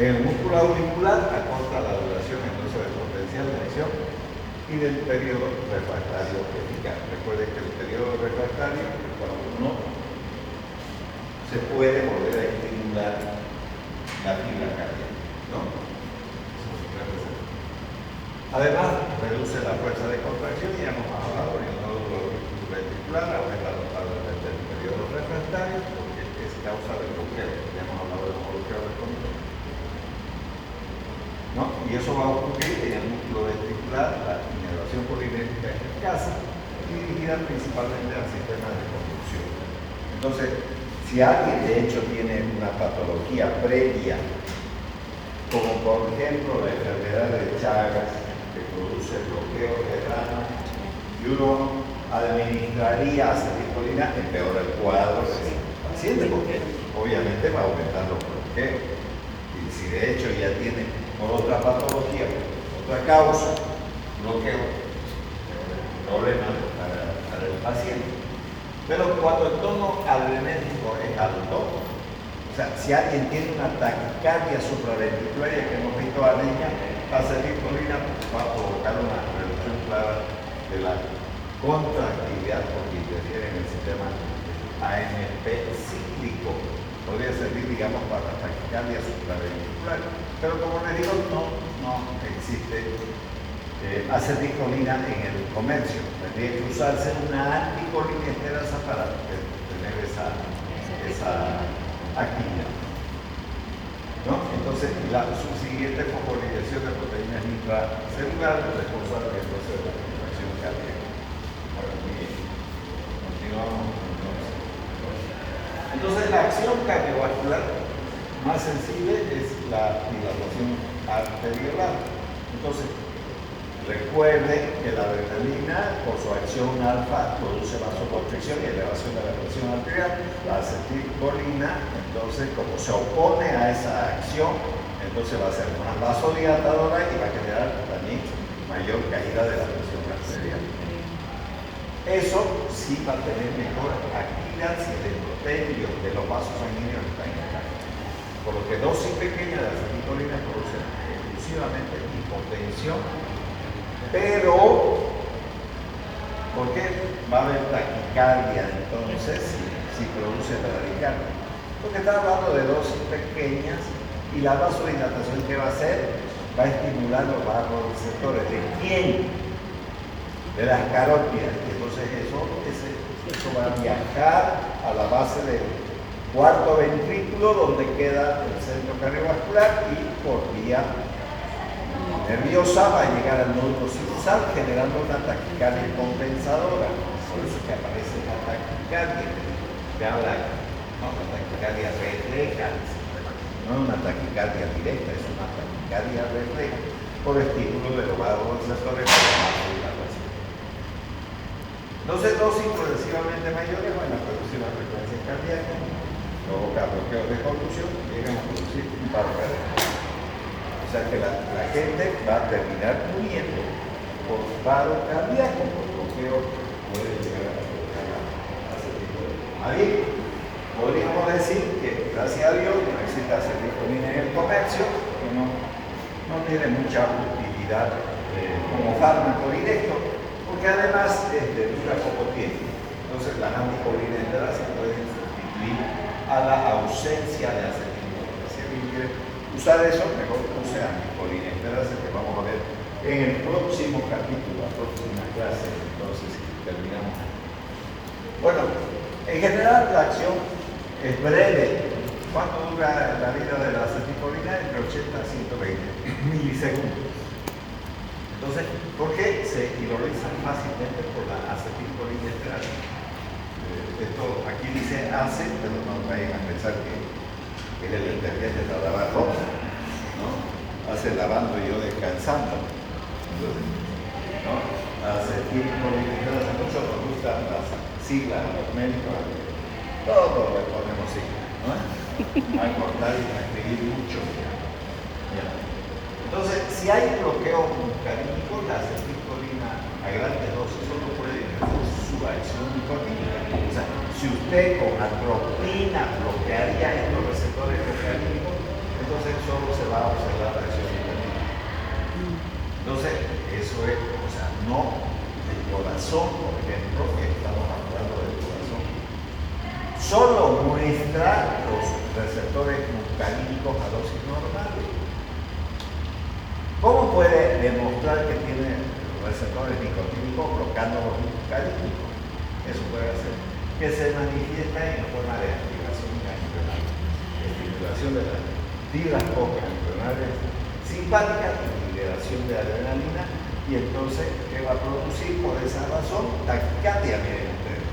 en el músculo auricular acorta la duración entonces del potencial de acción y del periodo refractario eficaz. Recuerden que el periodo refractario es cuando uno se puede volver a estimular la fibra cardíaca, ¿no? Además, reduce la fuerza de contracción y hemos hablado en el nódulo ventricular, aumenta notablemente el periodo refractario porque es causa del bloqueo. Ya hemos hablado del bloqueo del control. ¿No? Y eso va a ocurrir en el músculo ventricular, la inervación colinética eficaz, dirigida principalmente al sistema de conducción. Entonces, si alguien de hecho tiene una patología previa, como por ejemplo la enfermedad de Chagas, que produce bloqueo renal, y uno administraría acetilcolina, empeora el cuadro del paciente, porque obviamente va a aumentar los bloqueos. Y si de hecho ya tiene por otra patología, otra causa, bloqueo, problema para el paciente. Pero cuando el tono adrenérgico es alto, o sea, si alguien tiene una taquicardia supraventricularia que hemos visto a niña, la acetilcolina va a provocar una reducción clara de la contractividad porque interfiere en el sistema ANP cíclico. Podría servir, digamos, para la taquicardia supraventricular. Pero como les digo, no existe acetilcolina en el comercio. Tendría que usarse una anticolinesterasa para tener esa actividad. ¿No? Entonces, la subsiguiente fosforilación de proteínas intracelulares responsable entonces de la contracción cardíaca. Bueno, bien. Continuamos. Entonces, la acción cardiovascular más sensible es la dilatación arteriolar. Entonces, recuerden que la adrenalina, por su acción alfa, produce vasoconstricción y elevación de la presión arterial. La acetilcolina, entonces, como se opone a esa acción, entonces va a ser más vasodilatadora y va a generar también mayor caída de la presión arterial. Eso sí va a tener mejor actividad si el endotelio de los vasos sanguíneos está intacto. Por lo que dosis pequeñas de acetilcolina producen exclusivamente hipotensión, pero ¿por qué va a haber taquicardia entonces si produce bradicardia? Porque está hablando de dosis pequeñas y la vasodilatación que va a hacer va a estimular los vasoreceptores. ¿De quién? De de las carótidas. Entonces eso va a viajar a la base del cuarto ventrículo, donde queda el centro cardiovascular, y por vía nerviosa va a llegar al nódulo sinusal, generando una taquicardia compensadora. Por eso es que aparece la taquicardia. Te habla, ¿no? La taquicardia refleja. No es una taquicardia directa, es una taquicardia refleja por estímulo de los vasoreceptores por la vasodilatación. Entonces, dosis progresivamente mayores van a producir la frecuencia cardíaca, provoca bloqueo de conducción, llegan a producir un paro cardíaco. O sea que la gente va a terminar muriendo por paro cardíaco, por bloqueo puede llegar a provocar ese tipo de... Ahí podríamos decir que, gracias a Dios, no existe acetilcolina en el comercio, que no tiene mucha utilidad como fármaco directo, porque además dura poco tiempo. Entonces las anticolinesterase se pueden sustituir a la ausencia de acetilcolina. Si alguien quiere usar eso, mejor use anticolinesterase, que vamos a ver en el próximo capítulo, la próxima clase. Entonces terminamos. Bueno, en general la acción es breve. ¿Cuánto dura la vida de la acetilcolina? Entre 80 a 120 milisegundos. Entonces, ¿por qué se hidrolizan fácilmente por la acetilcolinesterase? Esto aquí dice ACE, pero no vayan a pensar que es el detergente para lavar ropa, ¿no? Hace lavando y yo descansando. Entonces, ¿no? Acetilcolinesterase, mucho nos gustan las siglas a los médicos, todo le ponemos siglas, ¿no? A cortar y a escribir mucho. Ya. Entonces, si hay bloqueo muscarínico, la acetilcolina a grandes dosis solo puede ejercer su acción nicotínica. O sea, si usted con atropina bloquearía estos receptores muscarínicos, entonces solo se va a observar la acción nicotínica. Entonces, eso es, o sea, no el corazón, por ejemplo, que estamos hablando del corazón, solo muestra los receptores muscarínicos a dosis normales. ¿Cómo puede demostrar que tiene receptores nicotínicos bloqueando los muscarínicos? Eso puede hacer que se manifiesta en forma de activación ganglionar, estimulación de las fibras ganglionales simpáticas y liberación de adrenalina, y entonces, ¿qué va a producir? Por esa razón, taquicardia. Miren ustedes,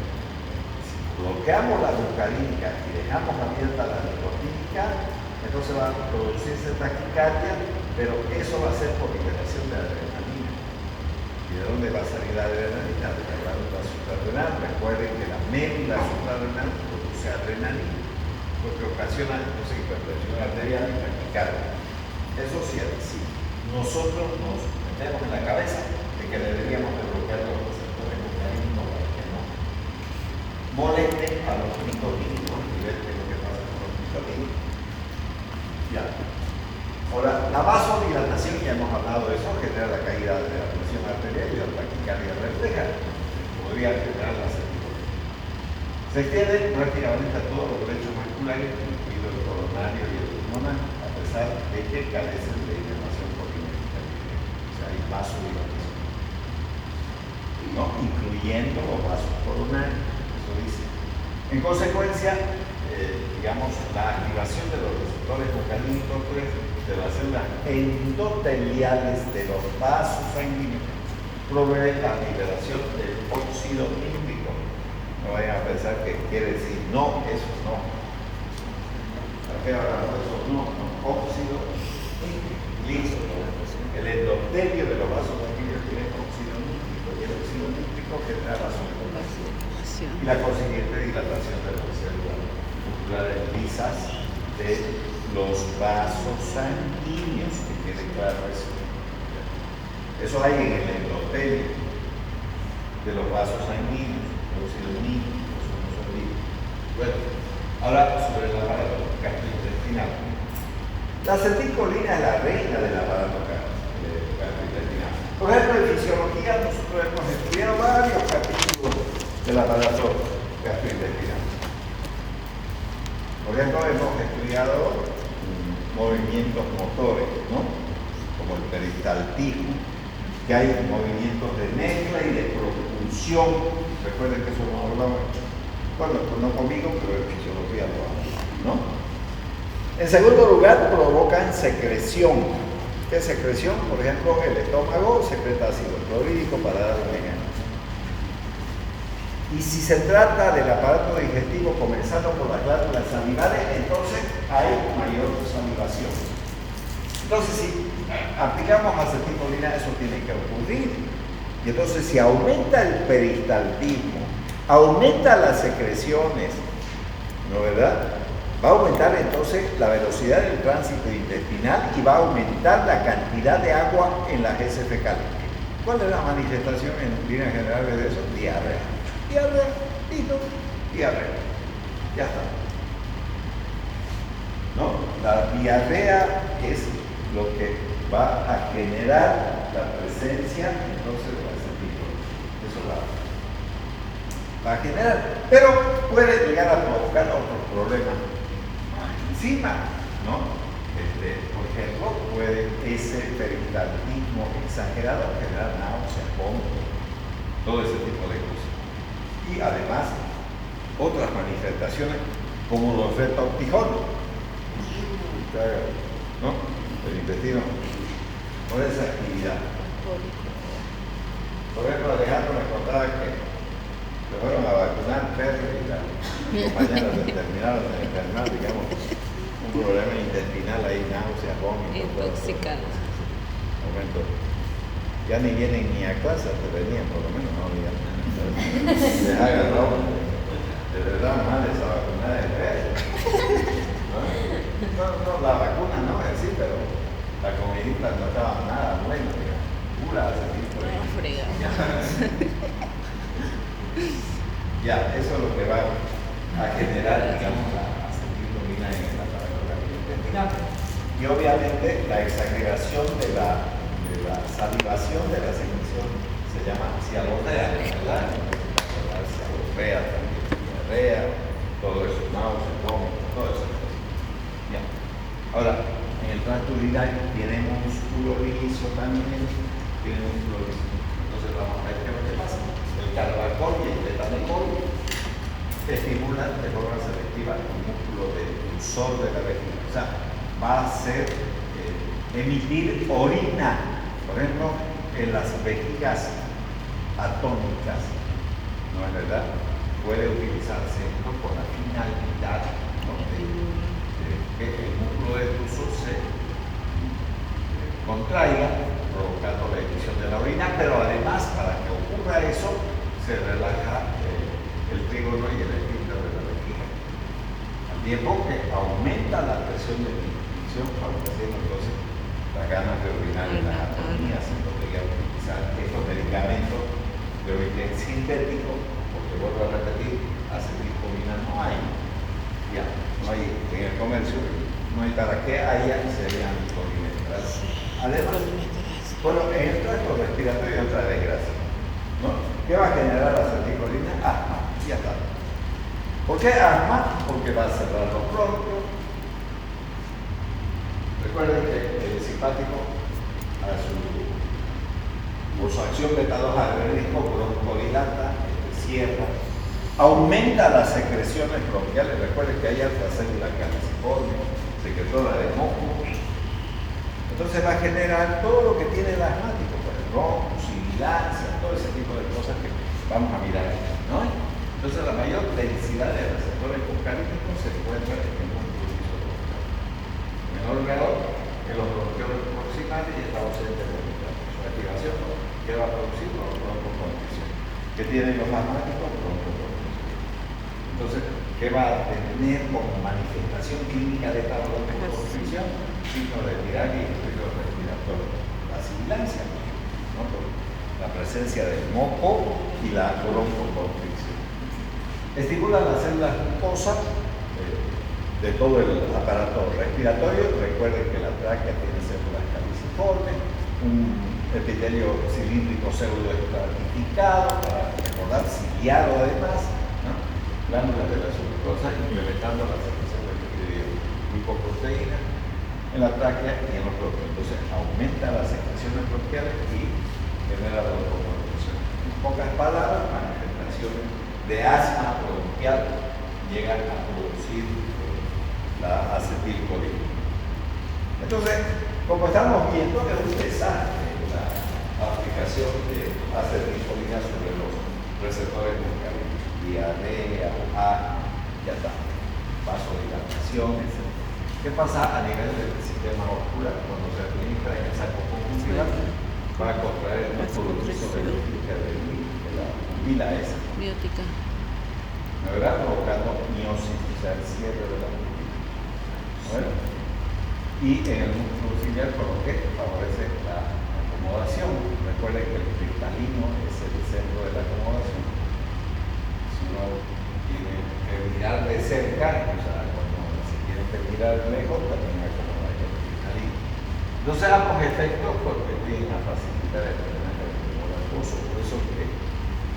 si bloqueamos la muscarínica y dejamos abierta la nicotínica, entonces va a producirse taquicardia, pero eso va a ser por liberación de adrenalina. ¿Y de dónde va a salir la adrenalina? De la glándula suprarrenal. Recuerden que la médula suprarrenal produce adrenalina, porque ocasiona entonces hipertensión arterial y taquicardia. Eso sí, sí. Nosotros nos metemos en la cabeza de que deberíamos de bloquear los receptores muscarínicos para que no molesten a los nicotínicos y ver qué es lo que pasa con los nicotínicos. Ya. Ahora, la vasodilatación, ya hemos hablado de eso, genera la caída de la presión arterial y la taquicardia refleja. Podría generar la acetilcolina. Se extiende prácticamente a todos los lechos vasculares, incluido el coronario y el pulmonar, a pesar de que carecen de inervación colinérgica. O sea, hay vasodilatación. ¿No? Incluyendo los vasos coronarios, eso dice. En consecuencia, digamos, la activación de los receptores muscarínicos de las células endoteliales de los vasos sanguíneos provee la liberación del óxido nítrico. No vayan a pensar que quiere decir no, eso no. ¿A qué hablamos de eso? No, óxido nítrico. Listo. El endotelio de los vasos sanguíneos tiene óxido nítrico, y el óxido nítrico genera vasodilatación y la consiguiente dilatación de las células musculares lisas de los vasos sanguíneos, que quede claro eso. Eso hay en el endotelio de los vasos sanguíneos, los cilindríticos, los olivos. Bueno, ahora sobre el aparato gastrointestinal. La acetilcolina es la reina del aparato gastrointestinal. Por ejemplo, en fisiología nosotros hemos estudiado varios capítulos del aparato gastrointestinal. Por ejemplo, hemos estudiado movimientos motores, ¿no? Como el peristaltismo, que hay movimientos de mezcla y de propulsión. Recuerden que eso no hablaba, bueno, pues no conmigo, pero en fisiología lo hablo, ¿no? En segundo lugar, provocan secreción. ¿Qué secreción? Por ejemplo, el estómago secreta ácido clorhídrico, para dar un ejemplo. Y si se trata del aparato digestivo, comenzando por las glándulas salivares, entonces hay mayor salivación. Entonces, si aplicamos acetilcolina, eso tiene que ocurrir. Y entonces, si aumenta el peristaltismo, aumenta las secreciones, ¿no verdad? Va a aumentar entonces la velocidad del tránsito intestinal y va a aumentar la cantidad de agua en las heces fecales. ¿Cuál es la manifestación en líneas generales de eso? Diarrea. Diarrea, listo, diarrea. Ya está. ¿No? La diarrea es lo que va a generar la presencia entonces de la acetilcolina. Eso va a generar. Pero puede llegar a provocar otros problemas encima, ¿no? Por ejemplo, puede ese peristaltismo exagerado generar náuseas, vómitos, todo ese tipo de cosas. Y además, otras manifestaciones como los retortijones, ¿no? El intestino, por esa actividad. Por ejemplo, Alejandro me contaba que se fueron a vacunar perros y las compañeras terminaron de enfermar, digamos, un problema intestinal ahí, náuseas, vómitos. Intoxicados. Momento. Ya ni vienen ni a clase, te venían por lo menos, no había. Les agarró de verdad mal esa vacunada de perro. No, la vacuna no es así, pero la comidita no estaba nada buena, pura acetilcolina. No, fregado. Ya, eso es lo que va a generar, digamos, la acetilcolina en el aparato intestinal. Y obviamente la exageración de la salivación de la secreción se llama cialorrea, ¿verdad? Cialorrea también, diarrea, todo eso, náuseas, vómitos, todo eso. Ya. Ahora, en el tracto urinario tiene músculo liso también, tiene músculo liso. Entonces vamos a ver qué es lo que pasa. El carbacol y el betamicol estimulan de forma selectiva el músculo difusor de la vejiga. O sea, va a hacer emitir orina. Por ejemplo, en las vejigas atónicas, ¿no es verdad? Puede utilizarse esto con la finalidad, ¿no? de que el músculo difusor se contraiga, provocando la emisión de la orina, pero además, para que ocurra eso, se relaja el trígono y el esfínter de la vejiga. Al tiempo que aumenta la presión de inhibición, favoreciendo entonces las ganas de orinar en las anatomías. Se podría utilizar estos medicamentos de origen sintético, porque vuelvo a repetir, acetilcolina no hay. Ya, no hay en el comercio, no hay para qué haya, serían polimetradas. Además, bueno, en el tracto respiratorio hay otra desgracia, ¿no? ¿Qué va a generar la acetilcolina? Asma, ya está. ¿Por qué asma? Porque va a cerrar los bronquios. Recuerden que el simpático, por su acción beta-2 adrenérgico, broncolilata, cierra, aumenta las secreciones bronquiales. Recuerden que hay alta célula caliciforme, secretora de moco. Entonces va a generar todo lo que tiene el asmático, pues bronco, sibilancia, todo ese tipo de cosas que vamos a mirar aquí, ¿no? Entonces la mayor densidad de receptores vocálíticos se encuentra en el músculo isofrontal. Menor grado en los bronquioles proximales y está ausente en la su activación, ¿no? ¿Qué va a producir? Broncoconstricción. ¿Qué tienen los asmáticos? Broncoconstricción. Entonces, ¿qué va a tener como manifestación clínica de esta broncoconstricción? Signo de tiraje y efectos respiratorios. La sibilancia, ¿no? La presencia del moco y la broncoconstricción. Estimulan las células mucosas de todo el aparato respiratorio. Recuerden que la tráquea tiene células caliciformes, un epitelio cilíndrico pseudoestratificado, para recordar, ciliado además, ¿no? Glándulas de la submucosa implementando la secreción de lipoproteína en la tráquea y en los bronquios. Entonces aumenta las secreciones bronquiales y genera la autoproducción. En pocas palabras, manifestaciones de asma bronquial llegan a producir la acetilcolina. Entonces, como estamos viendo, es un desastre la aplicación de acetilcolina sobre los receptores musculares. Diarrea, asma, ya está. Vasodilatación, etc. ¿Qué pasa a nivel del sistema muscular cuando se administra en el saco conjuntival? Va a contraer el músculo isovelítica de la pila esa. Biótica. ¿No verdad? Provocando miosis, o sea, el cierre de la pila. Bueno. Y en el músculo ciliar, ¿por qué? Favorece la acomodación. Recuerden que el cristalino es el centro de la acomodación. Si uno tiene que mirar de cerca, o sea, cuando se tiene que mirar lejos, también acomoda el cristalino. Entonces, ambos efectos porque vienen a facilitar el drenaje del acuoso. Por eso que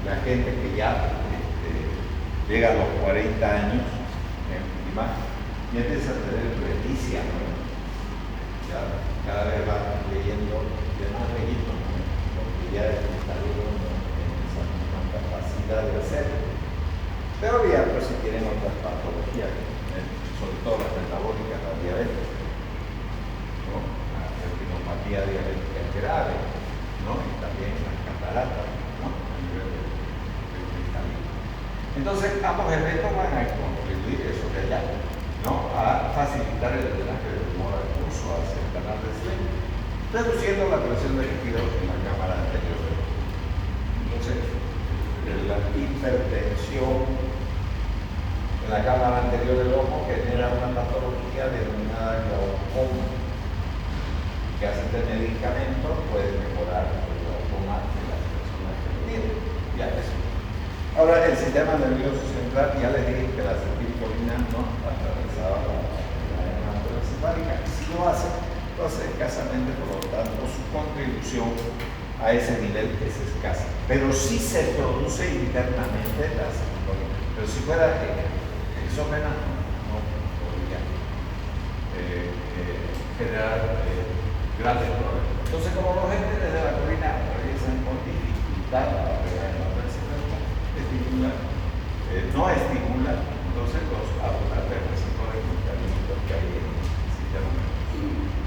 la gente que ya llega a los 40 años y más, y empieza a tener predicia, ¿no? Ya cada vez va leyendo de más lejitos, ¿no? Porque ya el cristalino no tiene esa misma capacidad de hacerlo. Teoría, pero si tienen otras patologías, sobre todo las metabólicas, la diabetes, ¿no? La retinopatía diabética grave, ¿no? Y también las cataratas, ¿no? A nivel del cristalino. Entonces, ambos efectos van a contribuir eso que allá, ¿no? A facilitar el drenaje del tumor acuoso hacia el canal de Schlemm, reduciendo la presión de líquido en la cámara anterior del ojo. Entonces, la hipertensión en la cámara anterior del ojo genera una patología denominada glaucoma, que a través de medicamentos puede mejorar el glaucoma de las personas que lo tienen. Ya eso. Ahora, el sistema nervioso central, ya les dije que la acetilcolina no atravesaba la hematocefálica. Si lo hace escasamente, por lo tanto, su contribución a ese nivel es escasa. Pero sí se produce internamente la acetilcolina. Pero si fuera exógena, no podría generar grandes problemas. Entonces, como los genes de la colina regresan con dificultad a la pegada de la no estimula entonces los abundantes receptores muscarínicos que hay en el sistema nervioso.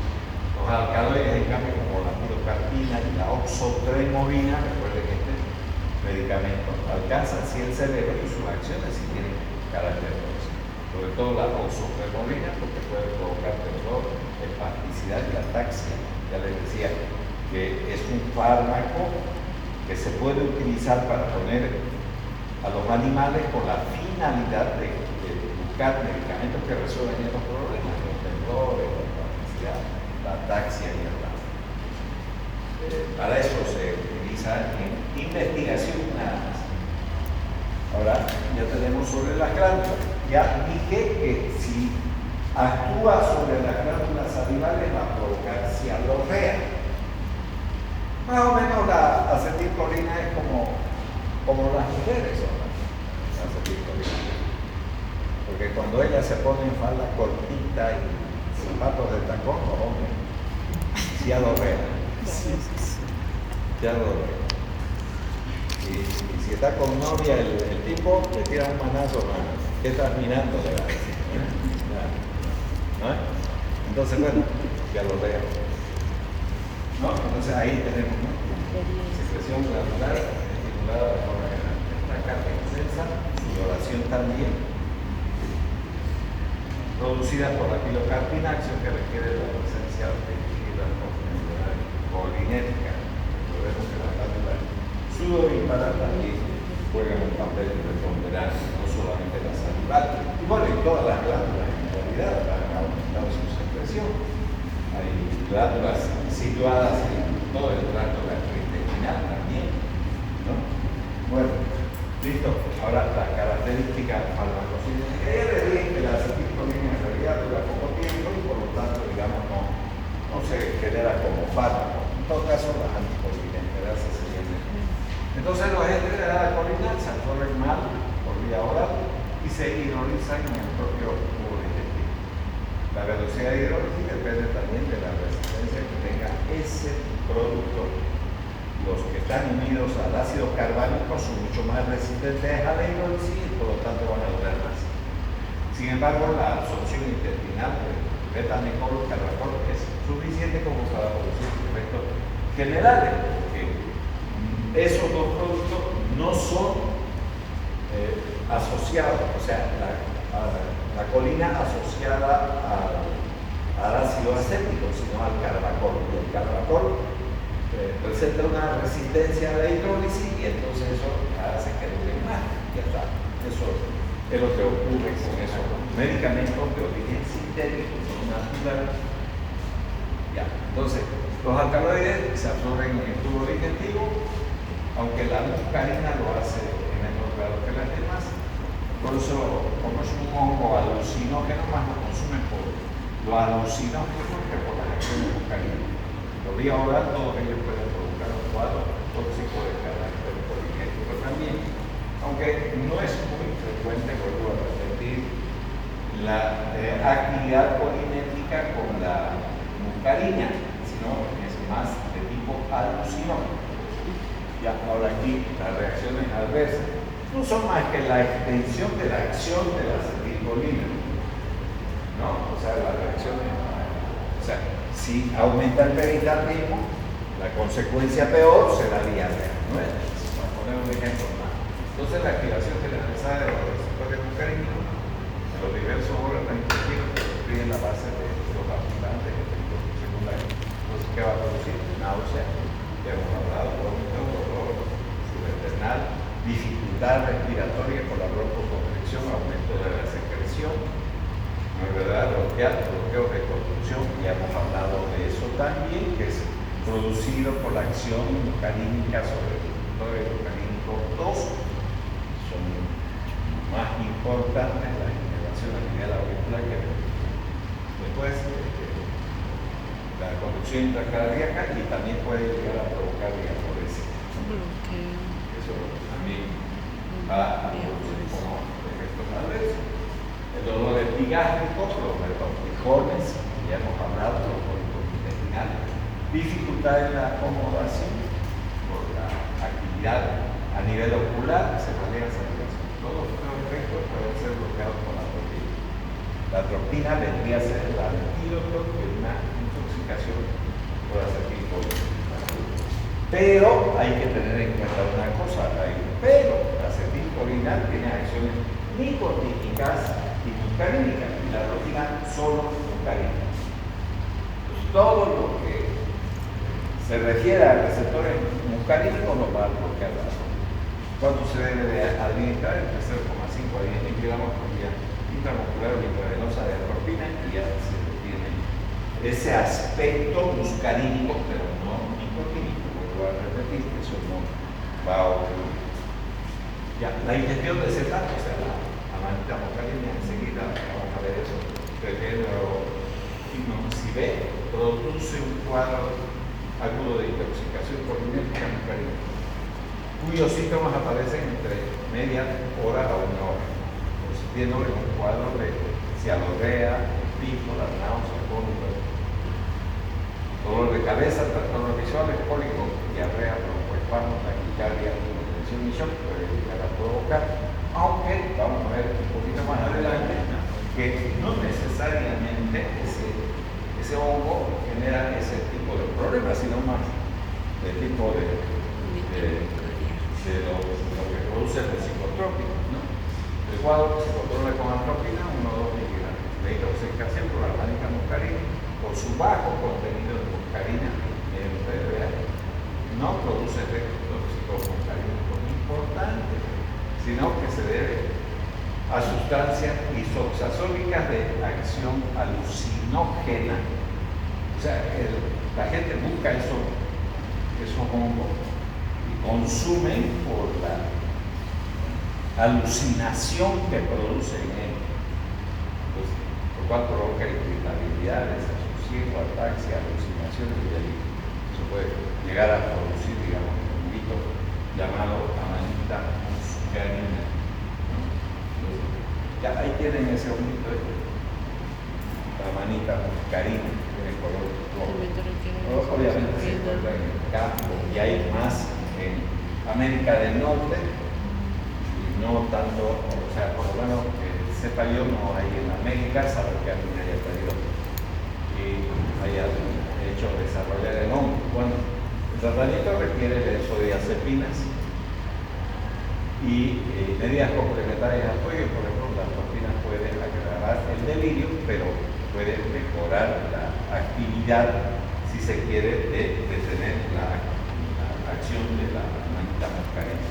Los alcaloides, en cambio, como la pilocarpina y la oxotremolina, recuerden que este medicamento alcanza así el cerebro y sus acciones si tienen carácter tóxico. Sobre todo la oxotremolina, porque puede provocar terror, espasticidad y ataxia. Ya les decía que es un fármaco que se puede utilizar para poner a los animales con la finalidad de buscar medicamentos que resuelven estos problemas, los temblores, la espasticidad, la ataxia y el ataque. Para eso se utiliza en investigación nada más. Ahora ya tenemos sobre las glándulas. Ya dije que si actúa sobre las glándulas salivales va a provocar cialorrea. Más o menos la acetilcolina es como las mujeres son las acetilcolina. Porque cuando ellas se ponen falda cortita y zapatos de tacón, los hombres cialorrea. Cialorrea. Y si está con novia el tipo, le tira un manazo, ¿qué estás mirando? Le va a decir, ¿no? Entonces, bueno, cialorrea. ¿No? Entonces ahí tenemos, ¿no? Secreción glandular estimulada de forma general. Una carga intensa, sudoración también, producida por la pilocarpina, acción que requiere la presencia de fibras colinética. Recordemos que las glándulas sudoríparas también juegan un papel preponderante, no solamente la salival, y bueno, y todas las glándulas en realidad han aumentado su secreción. Hay glándulas situadas en todo el tracto gastrointestinal también, ¿no? Bueno, listo. Ahora las características farmacocinéticas. Ya les dije que la acetilcolina en realidad dura poco tiempo y por lo tanto, digamos, no se genera como fármaco. En todo caso, las anticolinesterasas serían mejor. Entonces los agentes de la colina se absorben mal por vía oral y se hidrolizan en el propio tubo digestivo. La velocidad de hidrólisis depende también de la resistencia que tenga ese producto los que están unidos al ácido carbánico son mucho más resistentes a la hidrólisis y por lo tanto van a durar más. Sin embargo, la absorción intestinal de betamecol, carbacol es suficiente como para producir efectos generales, porque esos dos productos no son asociados, o sea, la colina asociada al ácido acético, sino al carbacol. Y el carbacol presenta una resistencia a la hidrólisis y entonces eso hace que dure más. Ya está. Eso es lo que ocurre con esos medicamentos de origen sintético, no natural. Ya. Entonces, los alcaloides se absorben en el tubo digestivo, aunque la muscarina lo hace en menor grado que las demás. Por eso, como es un hongo alucinógeno, más lo consumen por lo alucinógeno que por las acciones muscarinas. Por vía oral, todos ellos pueden provocar un cuadro tóxico de carácter poligénico también, aunque no es muy frecuente, vuelvo a repetir, la actividad polinética con la muscarina, sino es más de tipo alucinógeno. Ya, ahora aquí las reacciones adversas no son más que la extensión de la acción de la acetilcolina, ¿no? O sea, las reacciones, o sea, si aumenta el pericarditismo, la consecuencia peor será diarrea, ¿no es? Para poner un ejemplo más. Entonces, la activación generalizada de los receptores muscarinos en los diversos órganos intestinos construyen la base de los abundantes efectos secundarios. Entonces, ¿qué va a producir? Náusea, ya hemos hablado, vómito, dolor, subesternal, dificultad respiratoria por la broncoconstricción, aumento de la secreción, ¿no es verdad? Bloqueo de construcción, ya hemos hablado de eso también, que es producido por la acción muscarínica sobre el receptor muscarínico 2. Son más importantes las innervaciones a nivel auricular que después la conducción intracardíaca y también puede llegar a provocar diaforesia. Eso también va a producir como efectos adversos. El dolor epigástrico, los retortijones, ya hemos hablado, los cólicos intestinales, dificultad en la acomodación por la actividad a nivel ocular, cefalea, salivación. Todos estos efectos pueden ser bloqueados con la atropina. La atropina vendría a ser el antídoto de una intoxicación por acetilcolina. Pero hay que tener en cuenta una cosa, pero la acetilcolina tiene acciones nicotínicas y muscarínicas, y la atropina solo muscarínica. Pues todo lo que se refiere a receptores muscarínicos lo va a bloquear. ¿Cuánto se debe de administrar? Entre 0,5 a 10 miligramos por día intramuscular o intravenosa de atropina, y ya se tiene ese aspecto muscarínico, pero no nicotínico. Vuelvo a repetir que eso no va a ocurrir. Ya, la ingestión de cetato, o sea, la amanita muscarina, enseguida vamos a ver eso. Si ve, produce un cuadro agudo de intoxicación por mimética muscarina, cuyos síntomas aparecen entre media hora a una hora, consistiendo en un cuadro de cialorrea, epístola, náusea, vómito, dolor de cabeza, trastornos visuales, cólicos, diarrea, broncoespasmo, taquicardia, hipertensión y shock puede llegar a provocar, aunque vamos a ver un poquito más adelante que no necesariamente ese hongo genera ese tipo de problemas, sino más de tipo de lo que produce el psicotrópico, ¿no? El cuadro se controla con atropina, 1 o 2 miligramos. La intoxicación por la amanita muscarina, por su bajo contenido de muscarina en PDA, no produce efectos tóxicos muscarínicos importantes, sino que se debe a sustancias isoxazólicas de acción alucinógena. O sea, la gente busca esos hongos y consumen por la alucinación que produce en él. Entonces, lo cual provoca irritabilidad, desasosiego, ataxia, alucinaciones y delirio. Eso puede llegar a producir, digamos, un mito llamado amanita muscarina. Ya ahí tienen ese honguito, la amanita muscarina, tienen color rojo. Obviamente se encuentra en el campo y hay más en América del Norte, y no tanto, o sea, por lo menos que sepa yo, no hay en América, salvo que alguien haya traído y haya hecho desarrollar el hongo. Bueno, el tratamiento requiere benzodiazepinas y medidas complementarias de apoyo. Por ejemplo, la morfina puede agravar el delirio, pero puede mejorar la actividad, si se quiere, de detener la acción de la manita muscarínica.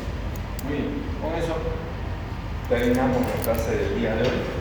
Muy bien, con eso terminamos la clase del día de hoy.